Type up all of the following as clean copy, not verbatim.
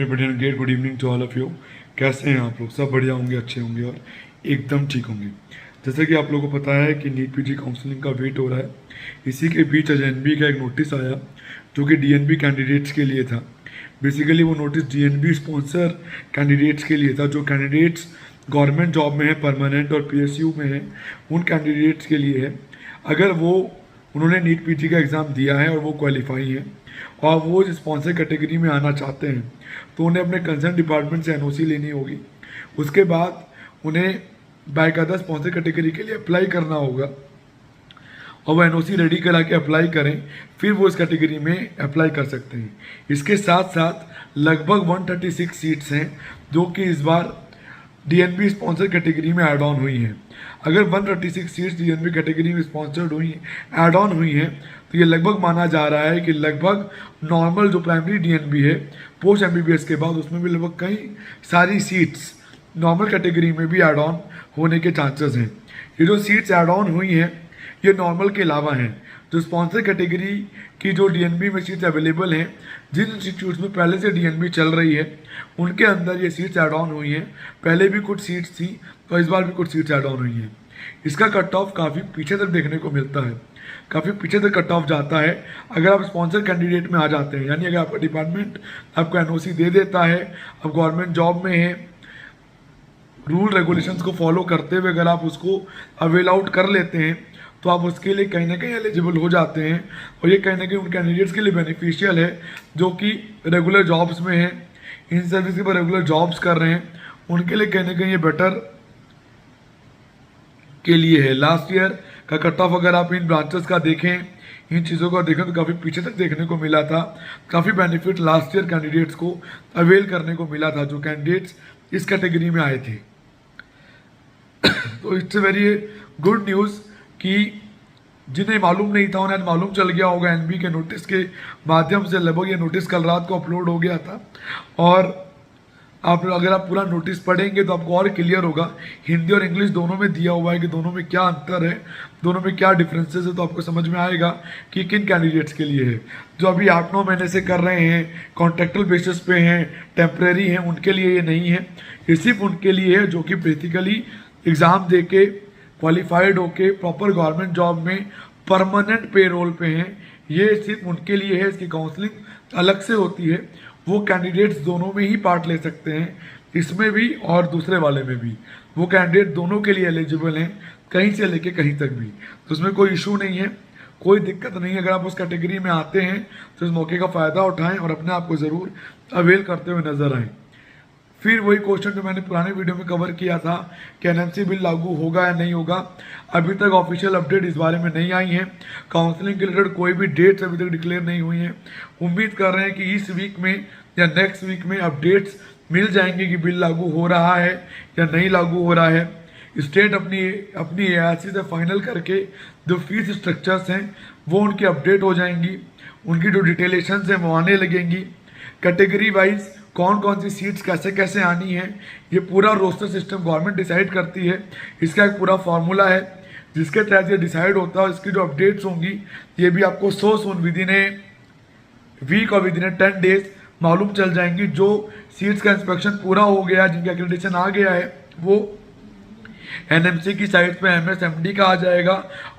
Everybody and great good evening to all of you. कैसे हैं आप लोग? सब बढ़िया होंगे, अच्छे होंगे और एकदम ठीक होंगे। जैसे कि आप लोगों को पता है कि नीट पीजी काउंसलिंग का वेट हो रहा है। इसी के बीच एजेएनबी का एक नोटिस आया जो कि डीएनबी कैंडिडेट्स के लिए था। बेसिकली वो नोटिस डीएनबी स्पॉन्सर कैंडिडेट्स के लिए था, जो कैंडिडेट्स गवर्नमेंट जॉब में है, परमानेंट और पीएसयू में है, उन कैंडिडेट्स के लिए है। अगर उन्होंने नीट पीजी का एग्ज़ाम दिया है और वो क्वालिफाई है और वो स्पॉन्सर कैटेगरी में आना चाहते हैं तो उन्हें अपने कंसर्न डिपार्टमेंट से एनओसी लेनी होगी। उसके बाद उन्हें बाकायदा स्पॉन्सर कैटेगरी के लिए अप्लाई करना होगा और वो एनओसी रेडी करा के अप्लाई करें, फिर वो इस कैटेगरी में अप्लाई कर सकते हैं। इसके साथ साथ लगभग 136 सीट्स हैं जो कि इस बार डीएनबी स्पॉन्सर कैटेगरी में ऐड ऑन हुई हैं। अगर 136 सीट्स डीएनबी कैटेगरी में स्पॉन्सर्ड हुई ऐड ऑन हुई हैं तो ये लगभग माना जा रहा है कि लगभग नॉर्मल जो प्राइमरी डीएनबी है पोस्ट एमबीबीएस के बाद उसमें भी लगभग कई सारी सीट्स नॉर्मल कैटेगरी में भी ऐड ऑन होने के चांसेस हैं। ये जो सीट्स ऐड ऑन हुई हैं ये नॉर्मल के अलावा हैं। जो स्पॉन्सर कैटेगरी की जो डीएनबी में सीट्स अवेलेबल हैं, जिन इंस्टीट्यूट्स में पहले से डीएनबी चल रही है उनके अंदर ये सीट्स ऐड ऑन हुई हैं। पहले भी कुछ सीट्स थी तो इस बार भी कुछ सीट्स ऐड ऑन हुई हैं। इसका कट ऑफ काफ़ी पीछे तक देखने को मिलता है, काफ़ी पीछे तक कट ऑफ जाता है अगर आप स्पॉन्सर कैंडिडेट में आ जाते हैं। यानी अगर आपका डिपार्टमेंट आपको एनओसी दे देता है, अब गवर्नमेंट जॉब में है, रूल रेगुलेशंस को फॉलो करते हुए अगर आप उसको अवेल आउट कर लेते हैं तो आप उसके लिए कहीं ना कहीं एलिजिबल हो जाते हैं। और ये कहीं ना कहीं उन कैंडिडेट्स के लिए बेनिफिशियल है जो कि रेगुलर जॉब्स में हैं, इन सर्विस के पर रेगुलर जॉब्स कर रहे हैं, उनके लिए कहीं ना कहीं ये बेटर के लिए है। लास्ट ईयर का कट ऑफ अगर आप इन ब्रांचेस का देखें, इन चीज़ों का देखें तो काफ़ी पीछे तक देखने को मिला था। काफ़ी बेनिफिट लास्ट ईयर कैंडिडेट्स को अवेल करने को मिला था जो कैंडिडेट्स इस कैटेगरी में आए थे। तो इट्स वेरी गुड न्यूज़ कि जिन्हें मालूम नहीं था उन्हें मालूम चल गया होगा। एनबी के नोटिस के माध्यम से लगभग ये नोटिस कल रात को अपलोड हो गया था और अगर आप पूरा नोटिस पढ़ेंगे तो आपको और क्लियर होगा। हिंदी और इंग्लिश दोनों में दिया हुआ है कि दोनों में क्या अंतर है, दोनों में क्या डिफरेंसेस है, तो आपको समझ में आएगा कि किन कैंडिडेट्स के लिए है। जो अभी 8-9 महीने से कर रहे हैं, कॉन्ट्रेक्चुअल बेसिस पे हैं, टेम्प्रेरी हैं, उनके लिए ये नहीं है। ये सिर्फ उनके लिए है जो कि बेसिकली एग्ज़ाम दे के क्वालिफाइड होके प्रॉपर गवर्नमेंट जॉब में परमानेंट पे रोल पे हैं। ये सिर्फ उनके लिए है। इसकी काउंसलिंग अलग से होती है। वो कैंडिडेट्स दोनों में ही पार्ट ले सकते हैं, इसमें भी और दूसरे वाले में भी। वो कैंडिडेट दोनों के लिए एलिजिबल हैं, कहीं से लेके कहीं तक भी। तो उसमें कोई इशू नहीं है, कोई दिक्कत नहीं है। अगर आप उस कैटेगरी में आते हैं तो इस मौके का फ़ायदा उठाएं और अपने आप को ज़रूर अवेल करते हुए नजर आएँ। फिर वही क्वेश्चन जो मैंने पुराने वीडियो में कवर किया था कि एनएमसी बिल लागू होगा या नहीं होगा, अभी तक ऑफिशियल अपडेट इस बारे में नहीं आई है। काउंसलिंग के रिलेटेड कोई भी डेट्स अभी तक डिक्लेयर नहीं हुई हैं। उम्मीद कर रहे हैं कि इस वीक में या नेक्स्ट वीक में अपडेट्स मिल जाएंगे कि बिल लागू हो रहा है या नहीं लागू हो रहा है। स्टेट अपनी एआरसी से फाइनल करके जो फीस स्ट्रक्चर्स हैं वो उनकी अपडेट हो जाएंगी, उनकी जो डिटेलेशंस हैं वो आने लगेंगी। कैटेगरी वाइज कौन कौन सी सीट्स कैसे कैसे आनी है ये पूरा रोस्टर सिस्टम गवर्नमेंट डिसाइड करती है। इसका एक पूरा फार्मूला है जिसके तहत ये डिसाइड होता है। इसकी जो अपडेट्स होंगी ये भी आपको soon within a week और विद इन ए 10 डेज मालूम चल जाएंगी। जो सीट्स का इंस्पेक्शन पूरा हो गया, जिनका एक्रेडिटेशन आ गया है, वो एनएमसी की साइट पे एमएसएमडी का आ जाएगा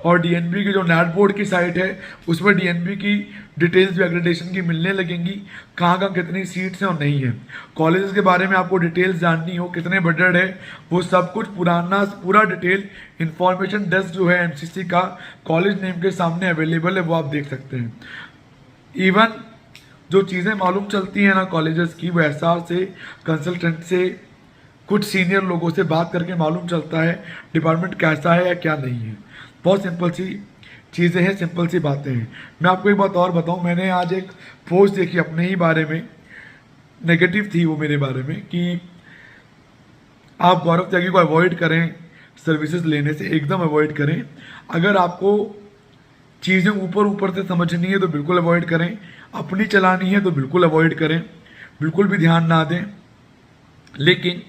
और डीएनबी की जो नेट बोर्ड की साइट है उसमें डीएनबी की डिटेल्स भी एक्रेडिटेशन की मिलने लगेंगी, कहाँ कहाँ कितनी सीट्स हैं और नहीं है। कॉलेजेस के बारे में आपको डिटेल्स जाननी हो, कितने बजट है, वो सब कुछ पूरा डिटेल इंफॉर्मेशन डेस्क जो है एमसीसी का कॉलेज नेम के सामने अवेलेबल है, वो आप देख सकते हैं। इवन जो चीज़ें मालूम चलती हैं ना कॉलेजेस की, वो एसआर से, कंसल्टेंट से, कुछ सीनियर लोगों से बात करके मालूम चलता है डिपार्टमेंट कैसा है या क्या नहीं है। बहुत सिंपल सी चीज़ें हैं, सिंपल सी बातें हैं। मैं आपको एक बात और बताऊं, मैंने आज एक पोस्ट देखी अपने ही बारे में, नेगेटिव थी वो मेरे बारे में, कि आप गौरव त्यागी को अवॉइड करें, सर्विसेज लेने से एकदम अवॉइड करें। अगर आपको चीज़ें ऊपर से समझनी है तो बिल्कुल अवॉइड करें, अपनी चलानी है तो बिल्कुल अवॉइड करें, बिल्कुल भी ध्यान ना दें। लेकिन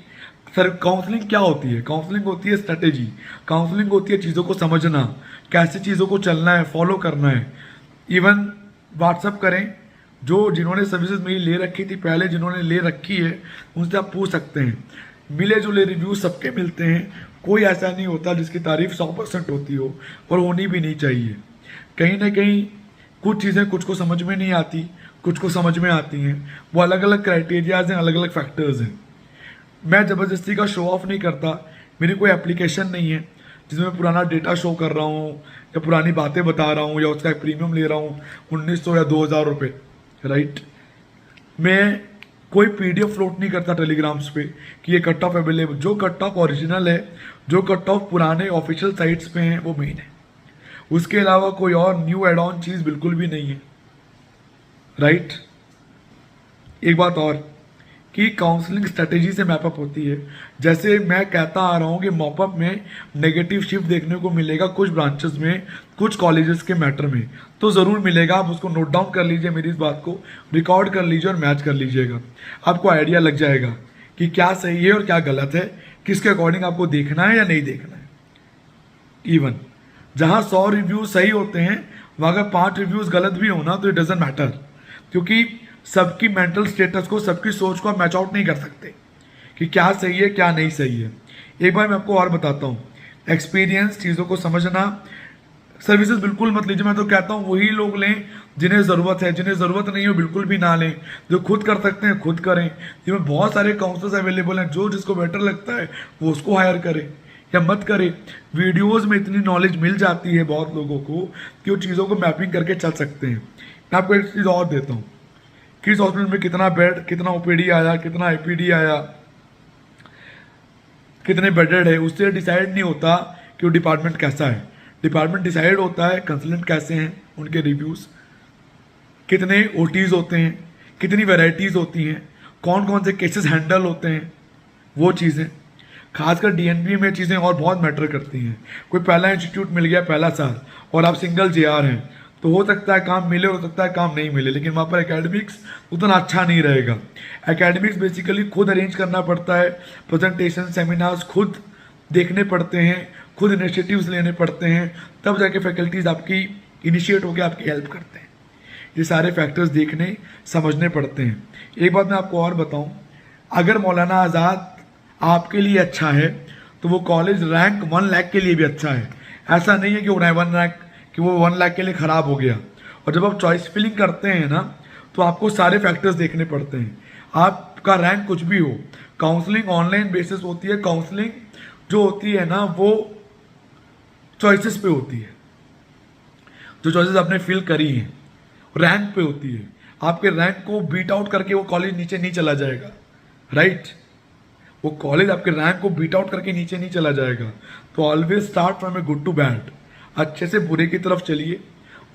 सर काउंसलिंग क्या होती है? काउंसलिंग होती है स्ट्रेटेजी, काउंसलिंग होती है चीज़ों को समझना, कैसे चीज़ों को चलना है, फॉलो करना है। इवन व्हाट्सअप करें, जो जिन्होंने सर्विसेज मेरी ले रखी थी पहले, जिन्होंने ले रखी है, उनसे आप पूछ सकते हैं। मिले जुले रिव्यू सबके मिलते हैं, कोई ऐसा नहीं होता जिसकी तारीफ 100% होती हो, और होनी भी नहीं चाहिए। कहीं ना कहीं कुछ चीज़ें कुछ को समझ में नहीं आती, कुछ को समझ में आती हैं। वो अलग अलग क्राइटेरियाज हैं, अलग अलग फैक्टर्स हैं। मैं ज़बरदस्ती का शो ऑफ नहीं करता। मेरी कोई एप्लीकेशन नहीं है जिसमें पुराना डेटा शो कर रहा हूँ या पुरानी बातें बता रहा हूँ या उसका एक प्रीमियम ले रहा हूँ 1900 या 2000 रुपये, राइट। मैं कोई पीडीएफ फ्लोट नहीं करता टेलीग्राम्स पे कि ये कट ऑफ अवेलेबल। जो कट ऑफ ओरिजिनल है, जो कट ऑफ पुराने ऑफिशियल साइट्स पे हैं, वो मेन है। उसके अलावा कोई और न्यू एड ऑन चीज़ बिल्कुल भी नहीं है, राइट। एक बात और कि काउंसलिंग स्ट्रेटेजी से मैपअप होती है। जैसे मैं कहता आ रहा हूँ कि मॉपअप में नेगेटिव शिफ्ट देखने को मिलेगा कुछ ब्रांचेस में, कुछ कॉलेजेस के मैटर में, तो ज़रूर मिलेगा। आप उसको नोट डाउन कर लीजिए, मेरी इस बात को रिकॉर्ड कर लीजिए और मैच कर लीजिएगा। आपको आइडिया लग जाएगा कि क्या सही है और क्या गलत है, किसके अकॉर्डिंग आपको देखना है या नहीं देखना है। इवन जहाँ 100 रिव्यूज़ सही होते हैं, वहाँ अगर 5 रिव्यूज़ गलत भी हो ना, तो इट डजेंट मैटर, क्योंकि सबकी मेंटल स्टेटस को, सबकी सोच को आप मैच आउट नहीं कर सकते कि क्या सही है क्या नहीं सही है। एक बार मैं आपको और बताता हूँ, एक्सपीरियंस, चीज़ों को समझना। सर्विसेज बिल्कुल मत लीजिए। मैं तो कहता हूँ वही लोग लें जिन्हें ज़रूरत है, जिन्हें ज़रूरत नहीं हो बिल्कुल भी ना लें। जो खुद कर सकते हैं खुद करें। इसमें बहुत सारे काउंसलर्स अवेलेबल हैं, जो जिसको बेटर लगता है वो उसको हायर करे या मत करे। वीडियोस में इतनी नॉलेज मिल जाती है बहुत लोगों को कि वो चीज़ों को मैपिंग करके चल सकते हैं। मैं आपको एक चीज़ और देता हूँ, किस हॉस्पिटल में कितना बेड, कितना ओपीडी आया, कितना आईपीडी आया, कितने बेडेड है, उससे डिसाइड नहीं होता कि वो डिपार्टमेंट कैसा है। डिपार्टमेंट डिसाइड होता है कंसल्टेंट कैसे हैं, उनके रिव्यूज़, कितने ओटीज़ होते हैं, कितनी वैरायटीज़ होती हैं, कौन कौन से केसेस हैंडल होते हैं, वो चीज़ें। खासकर डीएनबी में चीज़ें और बहुत मैटर करती हैं। कोई पहला इंस्टीट्यूट मिल गया पहला साल और आप सिंगल जेआर हैं, तो हो सकता है काम मिले, हो सकता है काम नहीं मिले, लेकिन वहाँ पर एकेडमिक्स उतना अच्छा नहीं रहेगा। एकेडमिक्स बेसिकली खुद अरेंज करना पड़ता है, प्रेजेंटेशन, सेमिनार्स खुद देखने पड़ते हैं, खुद इनिशिएटिव्स लेने पड़ते हैं, तब जाके फैकल्टीज़ आपकी इनिशिएट होकर आपकी हेल्प करते हैं। ये सारे फैक्टर्स देखने समझने पड़ते हैं। एक बात मैं आपको और बताऊँ, अगर मौलाना आज़ाद आपके लिए अच्छा है तो वो कॉलेज रैंक 1 लाख के लिए भी अच्छा है। ऐसा नहीं है कि वो 1 लाख के लिए ख़राब हो गया। और जब आप चॉइस फिलिंग करते हैं ना, तो आपको सारे फैक्टर्स देखने पड़ते हैं। आपका रैंक कुछ भी हो, काउंसलिंग ऑनलाइन बेसिस होती है। काउंसलिंग जो होती है ना, वो चॉइसेस पे होती है। जो चॉइसेस आपने फिल करी हैं रैंक पे होती है। आपके रैंक को बीट आउट करके वो कॉलेज नीचे नहीं चला जाएगा, राइट। वो कॉलेज आपके रैंक को बीट आउट करके नीचे नहीं चला जाएगा। तो always start from a good to bad, अच्छे से बुरे की तरफ चलिए।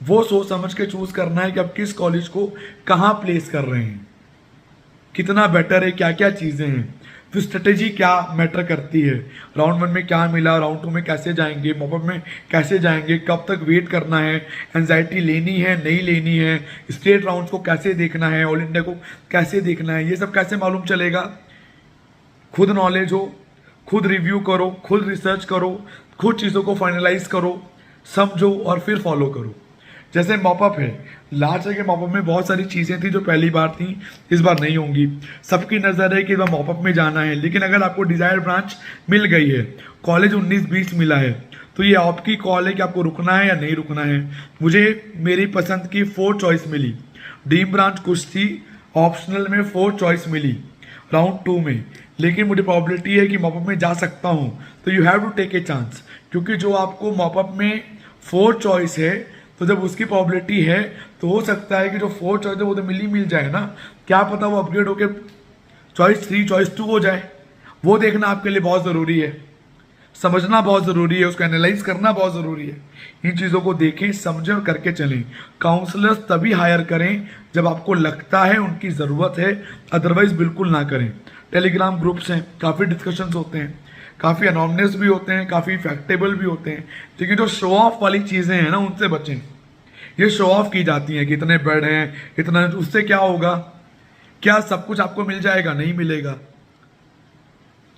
वो सोच समझ के चूज करना है कि आप किस कॉलेज को कहाँ प्लेस कर रहे हैं, कितना बेटर है, क्या क्या चीज़ें हैं, फिर स्ट्रेटेजी क्या मैटर करती है। राउंड 1 में क्या मिला, राउंड 2 में कैसे जाएंगे, मॉपअप में कैसे जाएंगे, कब तक वेट करना है, एंजाइटी लेनी है नहीं लेनी है, स्टेट राउंड्स को कैसे देखना है, ऑल इंडिया को कैसे देखना है, ये सब कैसे मालूम चलेगा। खुद नॉलेज हो, खुद रिव्यू करो, खुद रिसर्च करो, खुद चीज़ों को फाइनलाइज करो, समझो और फिर फॉलो करो। जैसे मॉपअप है, लास्ट ईयर के मॉपअप में बहुत सारी चीज़ें थी जो पहली बार थी, इस बार नहीं होंगी। सबकी नज़र है कि इस बार मॉपअप में जाना है, लेकिन अगर आपको डिज़ायर्ड ब्रांच मिल गई है, कॉलेज 19-20 मिला है, तो ये आपकी कॉल है कि आपको रुकना है या नहीं रुकना है। मुझे मेरी पसंद की 4 चॉइस मिली, ड्रीम ब्रांच कुछ थी, ऑप्शनल में 4 चॉइस मिली राउंड 2 में, लेकिन मुझे प्रॉबिलिटी है कि मॉपअप में जा सकता हूँ। तो you have to take a chance, क्योंकि जो आपको मॉपअप में 4 चॉइस है, तो जब उसकी प्रॉबिलिटी है तो हो सकता है कि जो 4 चॉइस है वो तो मिल जाए ना, क्या पता वो अपग्रेड होकर चॉइस 3, चॉइस 2 हो जाए। वो देखना आपके लिए बहुत ज़रूरी है, समझना बहुत ज़रूरी है, उसको एनालाइज करना बहुत ज़रूरी है। इन चीज़ों को देखें, समझें और करके चलें। काउंसलर्स तभी हायर करें जब आपको लगता है उनकी ज़रूरत है, अदरवाइज बिल्कुल ना करें। टेलीग्राम ग्रुप्स हैं, काफ़ी डिस्कशंस होते हैं, काफ़ी अनोनिमस भी होते हैं, काफ़ी फैक्टेबल भी होते हैं, लेकिन जो शो ऑफ वाली चीज़ें हैं ना, उनसे बचें। ये शो ऑफ की जाती हैं कि इतने बेड हैं, इतना, उससे क्या होगा, क्या सब कुछ आपको मिल जाएगा? नहीं मिलेगा।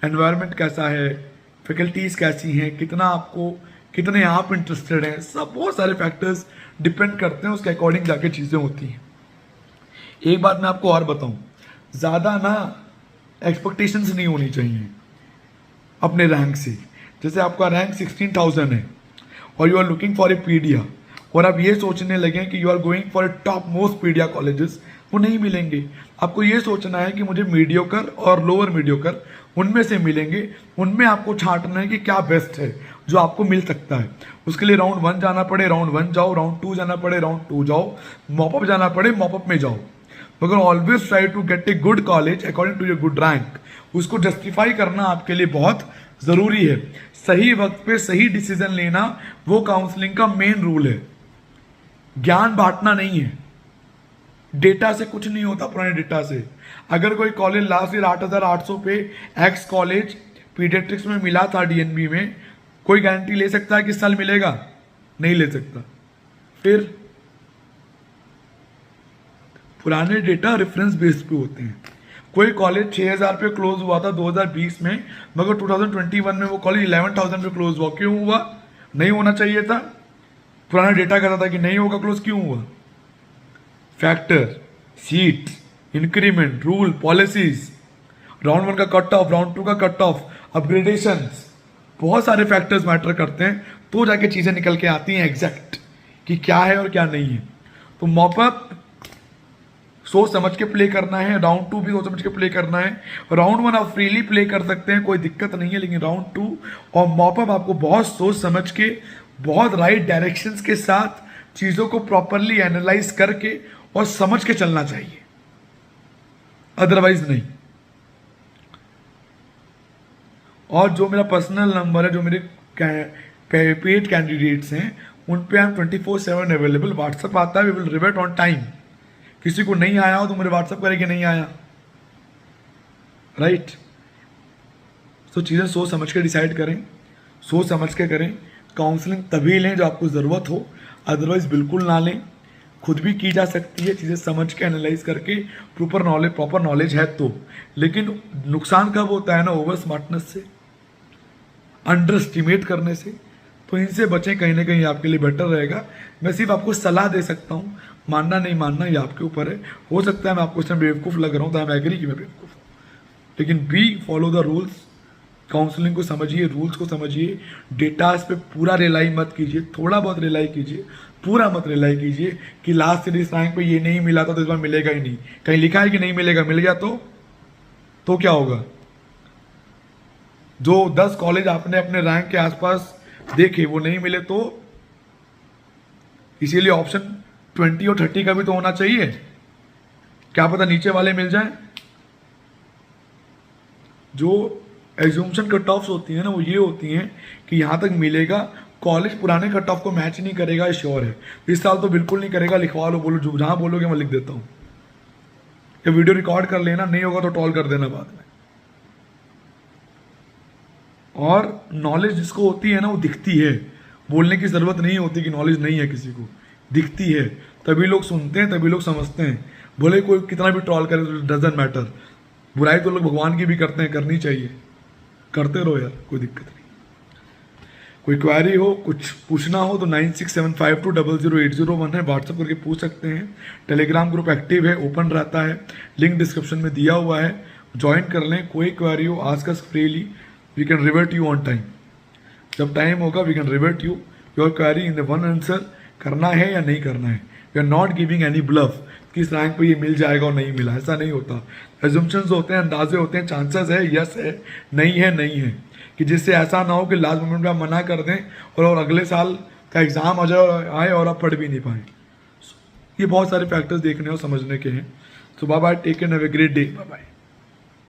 एनवायरनमेंट कैसा है, फैकल्टीज़ कैसी हैं, कितने आप इंटरेस्टेड हैं, सब बहुत सारे फैक्टर्स डिपेंड करते हैं, उसके अकॉर्डिंग जाके चीज़ें होती हैं। एक बात मैं आपको और बताऊं, ज़्यादा ना एक्सपेक्टेशंस नहीं होनी चाहिए अपने रैंक से। जैसे आपका रैंक 16,000 है और you are looking for a पीडिया, और आप ये सोचने लगे कि you are going for a top most पीडिया कॉलेजेस, वो नहीं मिलेंगे। आपको ये सोचना है कि मुझे मीडियोकर और लोअर मीडियोकर उनमें से मिलेंगे, उनमें आपको छांटना है कि क्या बेस्ट है जो आपको मिल सकता है। उसके लिए राउंड 1 जाना पड़े राउंड 1 जाओ, राउंड 2 जाना पड़े राउंड 2 जाओ, मॉपअप जाना पड़े मॉपअप में जाओ, मगर always try to get a good college according to your good rank. उसको जस्टिफाई करना आपके लिए बहुत ज़रूरी है। सही वक्त पे सही डिसीजन लेना वो काउंसलिंग का मेन रूल है। ज्ञान बांटना नहीं है, डेटा से कुछ नहीं होता। पुराने डेटा से अगर कोई कॉलेज लास्ट ईयर 8,800 पे एक्स कॉलेज पीडियाट्रिक्स में मिला था डीएनबी में, कोई गारंटी ले सकता है कि इस साल मिलेगा? नहीं ले सकता। फिर पुराने डेटा रेफरेंस बेस पे होते हैं। कोई कॉलेज 6,000 पे क्लोज हुआ था 2020 में, मगर 2021 में वो कॉलेज 11,000 पे क्लोज हुआ। क्यों हुआ? नहीं होना चाहिए था। पुराना डेटा कहता था कि नहीं होगा क्लोज, क्यों हुआ? Factor, seat, increment, rule, policies, round 1 का कट ऑफ, राउंड 2 का कट ऑफ, अपग्रेडेशंस, बहुत सारे फैक्टर्स मैटर करते हैं, तो जाके चीज़ें निकल के आती हैं एग्जैक्ट कि क्या है और क्या नहीं है। तो मॉपअप सोच समझ के प्ले करना है, राउंड 2 भी सोच समझ के प्ले करना है। राउंड 1 आप फ्रीली प्ले कर सकते हैं, कोई दिक्कत नहीं है, लेकिन राउंड 2 और मॉपअप आपको बहुत सोच समझ के, बहुत राइट डायरेक्शंस के साथ चीज़ों को प्रॉपरली एनालाइज करके और समझ के चलना चाहिए, अदरवाइज नहीं। और जो मेरा पर्सनल नंबर है, जो मेरे पेड कैंडिडेट्स हैं, उन पे आई एम 24/7 अवेलेबल। व्हाट्सअप आता है, we will revert on time. किसी को नहीं आया हो तो मुझे व्हाट्सअप करें नहीं आया, राइट। तो चीज़ें सोच समझ के डिसाइड करें, सोच समझ के करें। काउंसलिंग तभी लें जो आपको ज़रूरत हो, अदरवाइज बिल्कुल ना लें। खुद भी की जा सकती है, चीज़ें समझ के एनालाइज करके, प्रॉपर नॉलेज है तो। लेकिन नुकसान कब होता है ना, ओवर स्मार्टनेस से, अंडर एस्टिमेट करने से। तो इनसे बचें, कहीं ना कहीं आपके लिए बेटर रहेगा। मैं सिर्फ आपको सलाह दे सकता हूँ, मानना नहीं मानना ये आपके ऊपर है। हो सकता है मैं आपको इस टाइम बेवकूफ़ लग रहा हूँ, तो आई एम एग्री कि मैं बेवकूफ़ हूँ, लेकिन B follow the rules. Counselling को समझिए, रूल्स को समझिए, डेटास पे पूरा रिलाई मत कीजिए, थोड़ा बहुत रिलाई कीजिए, पूरा मत रिलाई कीजिए कि लास्ट ईयर इस रैंक पे ये नहीं मिला था तो इस बार मिलेगा ही नहीं। कहीं लिखा है कि नहीं मिलेगा, मिल गया तो क्या होगा? जो 10 कॉलेज आपने अपने रैंक के आसपास देखे वो नहीं मिले तो, इसीलिए ऑप्शन 20 और 30 का भी तो होना चाहिए। क्या पता नीचे वाले मिल जाएं। जो एज्यूम्शन कट ऑफ्स होती हैं ना, वो ये होती हैं कि यहाँ तक मिलेगा। कॉलेज पुराने कट ऑफ को मैच नहीं करेगा, श्योर है। इस साल तो बिल्कुल नहीं करेगा, लिखवा लो, बोलो, जो जहाँ बोलोगे मैं लिख देता हूँ। ये वीडियो रिकॉर्ड कर लेना, नहीं होगा तो टॉल कर देना बाद में। और नॉलेज जिसको होती है ना, वो दिखती है। बोलने की ज़रूरत नहीं होती कि नॉलेज नहीं है किसी को, दिखती है। तभी लोग सुनते हैं, तभी लोग समझते हैं। भले कोई कितना भी ट्रॉल करे तो डजंट मैटर। बुराई तो लोग भगवान की भी करते हैं, करनी चाहिए, करते रहो यार, कोई दिक्कत नहीं। कोई क्वेरी हो, कुछ पूछना हो तो 9675200801 है, व्हाट्सअप करके पूछ सकते हैं। टेलीग्राम ग्रुप एक्टिव है, ओपन रहता है, लिंक डिस्क्रिप्शन में दिया हुआ है, ज्वाइन कर लें। कोई क्वेरी हो ask us freely, we can revert you on time. जब टाइम होगा we can revert you your query in the one answer. करना है या नहीं करना है, we are not giving any bluff कि इस रैंक पे ये मिल जाएगा और नहीं मिला, ऐसा नहीं होता। एजम्पशंस होते हैं, अंदाजे होते हैं, चांसेस है, यस है, नहीं है, कि जिससे ऐसा ना हो कि लास्ट मोमेंट में आप मना कर दें और अगले साल का एग्ज़ाम आ जाए आए और आप पढ़ भी नहीं पाएँ। ये बहुत सारे फैक्टर्स देखने और समझने के हैं। So bye bye, take care, have a great day, bye bye.